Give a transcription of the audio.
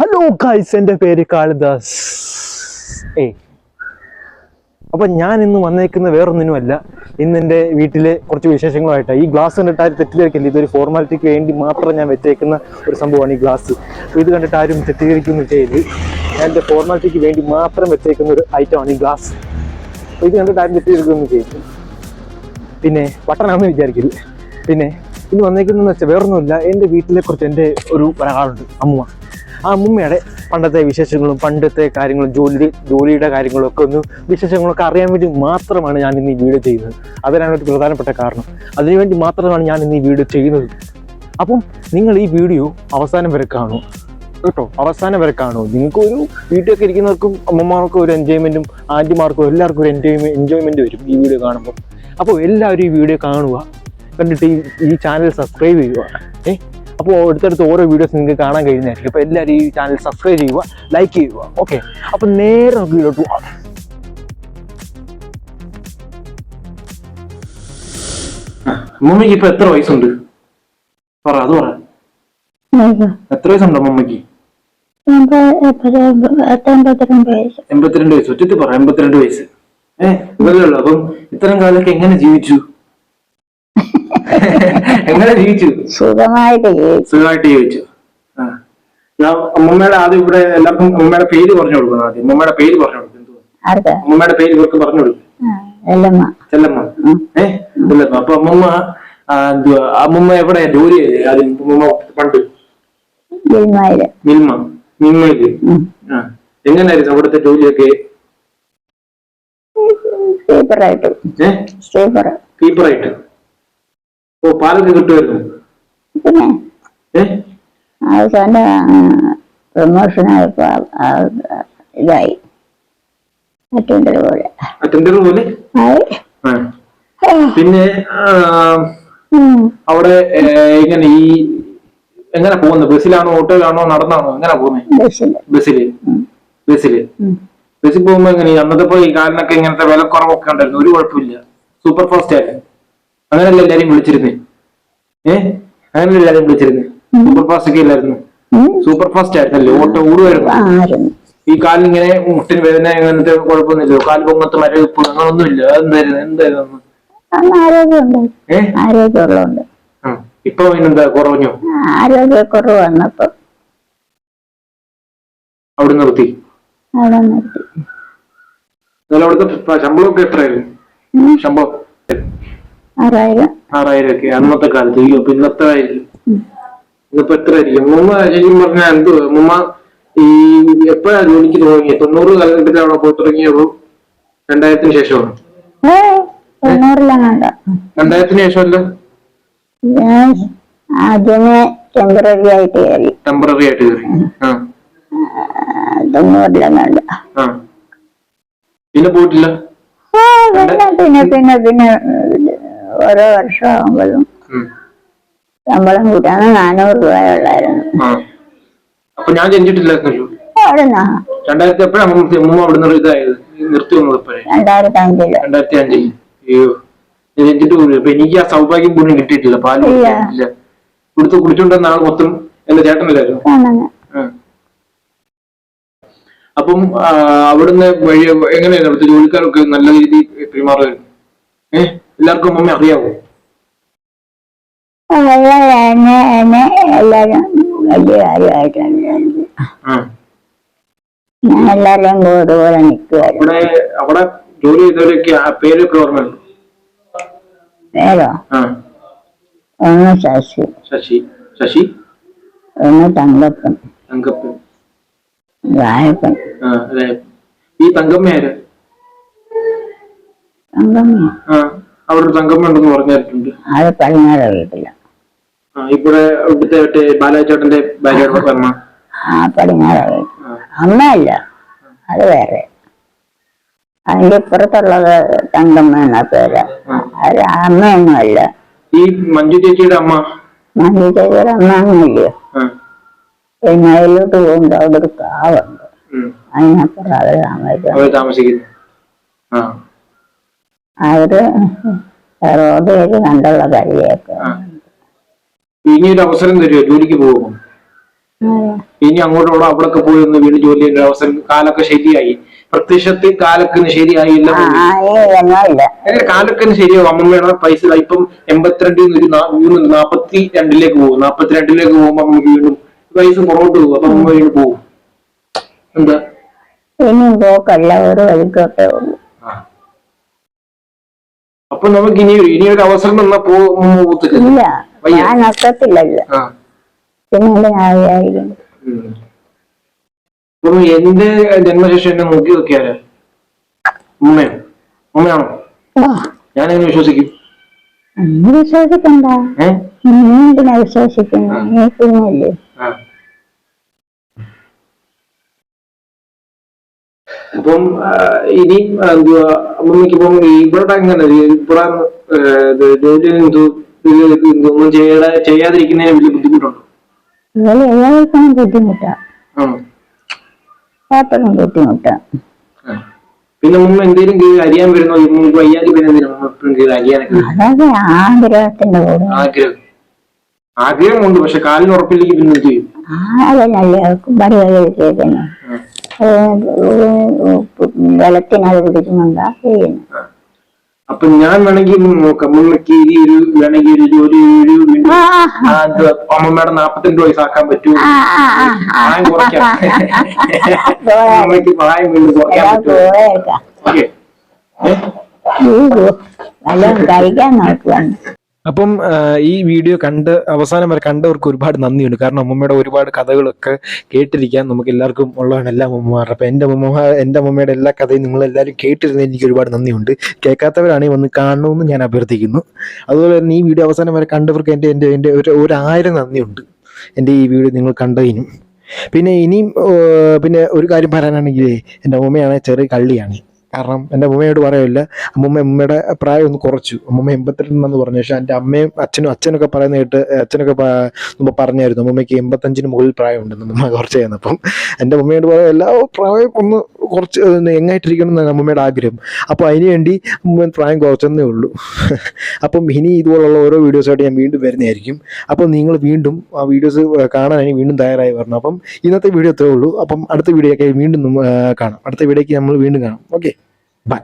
Hello guys, എൻ്റെ പേര് കാളിദാസ്. അപ്പം ഞാൻ ഇന്ന് വന്നേക്കുന്ന വേറൊന്നിനുമല്ല. ഇന്ന് എൻ്റെ വീട്ടിലെ കുറച്ച് വിശേഷങ്ങളുമായിട്ടാണ്. ഈ ഗ്ലാസ് കണ്ടിട്ട് ആരും തെറ്റിദ്ധരിക്കില്ല, ഇതൊരു ഫോർമാലിറ്റിക്ക് വേണ്ടി മാത്രം ഞാൻ വെച്ചേക്കുന്ന ഒരു സംഭവമാണ് ഈ ഗ്ലാസ്. ഇത് കണ്ടിട്ട് ആരും തെറ്റിദ്ധരിക്കുന്നു ചെയ്ത്, ഞാൻ എൻ്റെ ഫോർമാലിറ്റിക്ക് വേണ്ടി മാത്രം വെച്ചേക്കുന്ന ഒരു ഐറ്റമാണ് ഈ ഗ്ലാസ്. ഇത് കണ്ടിട്ട് ആരും തെറ്റിദ്ധരിക്കുന്നു ചെയ്തു. പിന്നെ വട്ടനാണെന്ന് വിചാരിക്കില്ല. പിന്നെ ഇന്ന് വന്നേക്കുന്നതെന്ന് വെച്ചാൽ വേറൊന്നുമില്ല, എൻ്റെ വീട്ടിലെ കുറിച്ച് എൻ്റെ ഒരാളുണ്ട്, അമ്മ. ആ അമ്മൂമ്മയുടെ പണ്ടത്തെ വിശേഷങ്ങളും പണ്ടത്തെ കാര്യങ്ങളും ജോലിയുടെ കാര്യങ്ങളും ഒക്കെ വിശേഷങ്ങളൊക്കെ അറിയാൻ വേണ്ടി മാത്രമാണ് ഞാൻ ഇന്ന് ഈ വീഡിയോ ചെയ്യുന്നത്. അതിനാണ് ഒരു പ്രധാനപ്പെട്ട കാരണം. അതിനുവേണ്ടി മാത്രമാണ് ഞാൻ ഇന്ന് ഈ വീഡിയോ ചെയ്യുന്നത്. അപ്പം നിങ്ങൾ ഈ വീഡിയോ അവസാനം വരെ കാണൂ കേട്ടോ, അവസാനം വരെ കാണൂ. നിങ്ങൾക്കൊരു വീട്ടിലൊക്കെ ഇരിക്കുന്നവർക്കും അമ്മമാർക്കും ഒരു എൻജോയ്മെൻറ്റും ആൻറ്റിമാർക്കും എല്ലാവർക്കും ഒരു എൻജോയ്മെൻറ്റ് വരും ഈ വീഡിയോ കാണുമ്പോൾ. അപ്പോൾ എല്ലാവരും ഈ വീഡിയോ കാണുക, കണ്ടിട്ട് ഈ ചാനൽ സബ്സ്ക്രൈബ് ചെയ്യുക. അപ്പോൾ അടുത്തടുത്ത് ഓരോ വീഡിയോസ് നിങ്ങൾക്ക് കാണാൻ കഴിയുന്നതായിരിക്കും. അപ്പോൾ എല്ലാവരും ഈ ചാനൽ സബ്സ്ക്രൈബ് ചെയ്യുക, ലൈക്ക് ചെയ്യുക. ഓക്കെ, അപ്പം നേരെ നമുക്ക് വീഡിയോട്ട് പോവാം. മമ്മിക്ക് ഇപ്പൊ എത്ര വയസ്സുണ്ട്? പറ, അത് പറ. എത്ര വയസ്സുണ്ടോ മമ്മിക്ക്? 82 വയസ്സ്. ഒറ്റത്തി പറ, 82 വയസ്സ്. ഇതല്ലോ. അപ്പം ഇത്തരം കാലൊക്കെ എങ്ങനെ ജീവിച്ചു? എങ്ങനെ ജീവിച്ചു? സുഖമായിട്ട് ജീവിച്ചു. അമ്മമ്മയുടെ ആദ്യം ഇവിടെ എല്ലാവർക്കും അമ്മമ്മയുടെ പേര് പറഞ്ഞു കൊടുക്കണം. ആദ്യം അമ്മമ്മയുടെ പേര് പറഞ്ഞു കൊടുക്കും. അമ്മമ്മയുടെ പേര് ഇവർക്ക് പറഞ്ഞു കൊടുക്കും. ചെല്ലമ്മ. ചെല്ലമ്മ. അപ്പൊ അമ്മമ്മ എവിടെ ജോലി ചെയ്തേ ആദ്യം? അമ്മമ്മ പണ്ട് മിൽമയില്. എങ്ങനെയായിരുന്നു അവിടുത്തെ ജോലിയൊക്കെ? കീപ്പറായിട്ട്. ഓ, പാലൊക്കെ കിട്ടുമായിരുന്നു. അവസാനം പ്രമോഷനായപ്പോ ഇതായി, അറ്റൻഡർ പോലെ. പിന്നെ അവിടെ എങ്ങനെ എങ്ങനെ പോകുന്നത്? ബസ്സിലാണോ ഓട്ടോയിലാണോ നടന്നാണോ എങ്ങനെ പോകുന്നത്? ബസ്സിൽ പോകുമ്പോ എങ്ങനെ? അന്നത്തെ ഈ കാലിനൊക്കെ ഇങ്ങനത്തെ വിലക്കുറവൊക്കെ ഉണ്ടായിരുന്നു, ഒരു കുഴപ്പമില്ല, സൂപ്പർ ഫാസ്റ്റ് ആയിരുന്നു. അങ്ങനെയല്ല എല്ലാരും വിളിച്ചിരുന്നേ? അങ്ങനെയല്ല എല്ലാരും വിളിച്ചിരുന്നേ? സൂപ്പർ ഫാസ്റ്റ് ഒക്കെ ഇല്ലായിരുന്നു? സൂപ്പർ ഫാസ്റ്റ് ആയിരുന്നല്ലേ, ഓട്ടോ ഓടുമായിരുന്നു. ഈ കാലിനിങ്ങനെ മുട്ടിന് വേദന അങ്ങനത്തെ കുഴപ്പമൊന്നുമില്ലോ? കാല് പൊങ്ങത്ത് മരവിപ്പ് അങ്ങനൊന്നുമില്ല? എന്തായിരുന്നു? ആരോഗ്യമുള്ളതുകൊണ്ട്. ഇപ്പൊ എന്താ കുറഞ്ഞോ? ആരോഗ്യക്കുറവ് വന്നപ്പോ അവിടെ നിർത്തി. അവിടുത്തെ ശമ്പളമൊക്കെ എത്രയായിരുന്നു? ശമ്പളം 6000 ഒക്കെ അന്നത്തെ കാലത്ത്. അയ്യോ, പിന്നത്തെ ആയിരിക്കും. ഇന്നിപ്പോ എത്ര ആയിരിക്കും? മുമ്മ ശരിക്കും പറഞ്ഞാൽ എന്തുവാ മുമ്മ ഈ എപ്പോഴാ ജോലിക്ക് തുടങ്ങിയത്? 90 കാലഘട്ടത്തിലാണോ പോയി തുടങ്ങിയത്? 2000-ന് ശേഷമാണ്? 2000-ന് ശേഷമല്ല, ആദ്യമേ ടെമ്പററി ആയിട്ട് കയറി. 90-ലാണ്. പിന്നെ പോയിട്ടില്ല? പിന്നെ ഓരോ വർഷം ആകുമ്പോഴും ശമ്പളം കൂട്ടാണ്. 400 രൂപയുള്ളായിരുന്നു. അപ്പൊ ഞാൻ ജനിച്ചിട്ടില്ലായിരുന്നല്ലോ. 2000 എപ്പോഴാണ് അമ്മ അവിടുന്ന് ഇതായത്, നിർത്തി വന്നത്? 2005. അയ്യോ, ജനിച്ചിട്ട് പോലും. അപ്പൊ എനിക്ക് ആ സൗഭാഗ്യം പോലും കിട്ടിയിട്ടില്ല. പാല് കുടിച്ചിട്ടില്ല. കുടിച്ചോണ്ടിരുന്ന ആൾ മൊത്തം എന്റെ ചേട്ടനില്ലായിരുന്നു. അപ്പം അവിടുന്ന് വഴി എങ്ങനെയായിരുന്നു? അവിടുത്തെ ജോലിക്കാരൊക്കെ നല്ല രീതിയിൽ പെരുമാറുമായിരുന്നു? എല്ലാവർക്കും അമ്മ അറിയാവോ? എല്ലാരും വലിയ കാര്യമായിട്ടാണ്. ഞാൻ എല്ലാവരെയും പോലെ നിൽക്കുവായിരുന്നു. അവിടെ ജോലി ചെയ്തവരൊക്കെ പേരൊക്കെ ഓർമ്മയുണ്ടോ? പേരോ? ഒന്ന് ശശി, ഒന്ന് തങ്കപ്പൻ, രായപ്പൻ. ഈ തങ്കമ്മ ആര്? അവിടെ ഒരു തങ്കമ്മ ഉണ്ടെന്ന് പറഞ്ഞിട്ടുണ്ട്. അത് പടിഞ്ഞാറ വീട്ടില. ഇവിടെ ഇവിടുത്തെ ബാലാചേട്ടന്റെ ഭാര്യയുടെ അമ്മ. പടിഞ്ഞാറ വീട്ടിൽ. അമ്മയല്ല, അത് വേറെ. അതിന്റെ ഇപ്പുറത്തുള്ളത് തങ്കമ്മ എന്ന പേര്. അത് അമ്മയൊന്നും അല്ല. ഈ മഞ്ജു ചേച്ചിയുടെ അമ്മ? മഞ്ജു ചേച്ചിയുടെ അമ്മ ഒന്നുമില്ലയോ? പിന്നെ അതിലോട്ട് പോകുമ്പോ അവിടെ ഒരു കാവുണ്ട്, അതിനപ്പുറം അവര് താമസിക്കുന്നു. അവര് റോഡ് വഴി കണ്ടുള്ള പരിചയമൊക്കെ. ഇനിയൊരു അവസരം തരുമോ ജോലിക്ക് പോകുമോ? ഇനി അങ്ങോട്ടുള്ള അവിടൊക്കെ പോയി ഒന്ന് വീണ്ടും ജോലി ചെയ്യേണ്ട അവസരം കാലൊക്കെ ശരിയായി. പ്രത്യക്ഷത്തിൽ കാലൊക്കെ ശരിയായില്ല. കാലൊക്കെ ശരിയാവും. അമ്മമ്മയുടെ പൈസ ഇപ്പം 82 ഒരു 42 പോകും. 42 പോകുമ്പോ നമുക്ക് വീണ്ടും പൈസ പുറകോട്ട് പോകും. അപ്പൊ അമ്മ വീണ്ടും പോകും. എന്താ ഇനിയും പോക്കല്ല, ഒരു വഴിക്കോട്ടേ ഉള്ളൂ. അപ്പൊ നമുക്ക് ഇനിയൊരു അവസരം തന്നാ ഇല്ല, ഞാൻ നഷ്ടത്തില്ലല്ലോ. പിന്നെ അപ്പം എന്റെ ജന്മശേഷം എന്നെ നോക്കി നോക്കിയാല് ഉമ്മയാണോ? ഞാനെങ്ങനെ വിശ്വസിക്കും? വിശ്വസിക്കണ്ട. എന്തിനാ വിശ്വസിക്കുന്ന? നീ കുഞ്ഞല്ലേ. അപ്പം ഇനി എന്തുവാ അമ്മയ്ക്ക് ഇപ്പം ഇവിടെ എങ്ങനെ ഇവിടെ ജോലി ഒന്നും ചെയ്യാതിരിക്കുന്നതിന് വലിയ ബുദ്ധിമുട്ടുണ്ടോ? ബുദ്ധിമുട്ടാ, ബുദ്ധിമുട്ടാ. പിന്നെ മുമ്പ് എന്തെങ്കിലും അറിയാൻ വരുന്നോ? വയ്യാതെ പിന്നെ എന്തെങ്കിലും അറിയാനൊക്കെ ആഗ്രഹമുണ്ട്. പക്ഷെ കാലിന് ഉറപ്പില്ലെങ്കിൽ പിന്നെ ചെയ്യും. വെള്ളത്തിനത് പിടിക്കുന്നുണ്ടാ ചെയ്യുന്നു. അപ്പൊ ഞാൻ വേണമെങ്കിൽ നോക്കാം. അമ്മമ്മക്ക് ഈ ഒരു വേണമെങ്കിൽ ഒരു ജോലി അമ്മമ്മയുടെ 42 വയസ്സാക്കാൻ പറ്റുമോ? പ്രായം കുറയ്ക്കാം. അമ്മയ്ക്ക് പ്രായം വീണ്ടും കുറയ്ക്കാൻ പറ്റുമോ? കഴിക്കാൻ നോക്കുവാണ്. അപ്പം ഈ വീഡിയോ അവസാനം വരെ കണ്ടവർക്ക് ഒരുപാട് നന്ദിയുണ്ട്. കാരണം അമ്മമ്മയുടെ ഒരുപാട് കഥകളൊക്കെ കേട്ടിരിക്കാൻ നമുക്ക് എല്ലാവർക്കും ഉള്ളതാണ്, എല്ലാ അമ്മമാരുടെ. അപ്പം എൻ്റെ അമ്മമ്മയുടെ എല്ലാ കഥയും നിങ്ങളെല്ലാവരും കേട്ടിരുന്നതിന് എനിക്ക് ഒരുപാട് നന്ദിയുണ്ട്. കേൾക്കാത്തവരാണെങ്കിൽ വന്ന് കാണണമെന്ന് ഞാൻ അഭ്യർത്ഥിക്കുന്നു. അതുപോലെ തന്നെ ഈ വീഡിയോ അവസാനം വരെ കണ്ടവർക്ക് എൻ്റെ ഒരു 1000 നന്ദിയുണ്ട് എൻ്റെ ഈ വീഡിയോ നിങ്ങൾ കണ്ടതിനും. പിന്നെ ഇനിയും ഒരു കാര്യം പറയാനാണെങ്കിൽ എൻ്റെ അമ്മമ്മയാണെങ്കിൽ ചെറിയ കള്ളിയാണ്. കാരണം എൻ്റെ അമ്മമ്മയോട് പറയില്ല. അമ്മമ്മയുടെ പ്രായം ഒന്ന് കുറച്ചു. അമ്മമ്മ 82 പറഞ്ഞു. പക്ഷെ എൻ്റെ അമ്മയും അച്ഛനൊക്കെ പറയുന്ന കേട്ട് അച്ഛനൊക്കെ മുമ്പ് പറഞ്ഞായിരുന്നു അമ്മമ്മയ്ക്ക് 85 മുകളിൽ പ്രായമുണ്ടെന്ന് അമ്മ കുറച്ച് ചെയ്യുന്നപ്പം. എൻ്റെ അമ്മയോട് പറയാം എല്ലാ പ്രായം ഒന്ന് കുറച്ച് എങ്ങായിട്ടിരിക്കണം എന്നാണ് അമ്മമ്മയുടെ ആഗ്രഹം. അപ്പോൾ അതിന് വേണ്ടി അമ്മ പ്രായം കുറച്ചെന്നേ ഉള്ളൂ. അപ്പം ഇനി ഇതുപോലുള്ള ഓരോ വീഡിയോസായിട്ട് ഞാൻ വീണ്ടും വരുന്നതായിരിക്കും. അപ്പം നിങ്ങൾ വീണ്ടും ആ വീഡിയോസ് കാണാനായി വീണ്ടും തയ്യാറായി വരണം. അപ്പം ഇന്നത്തെ വീഡിയോ അത്രേ ഉള്ളൂ. അപ്പം അടുത്ത വീഡിയോ ഒക്കെ വീണ്ടും കാണാം. അടുത്ത വീഡിയോക്ക് നമ്മൾ വീണ്ടും കാണാം. Okay, by.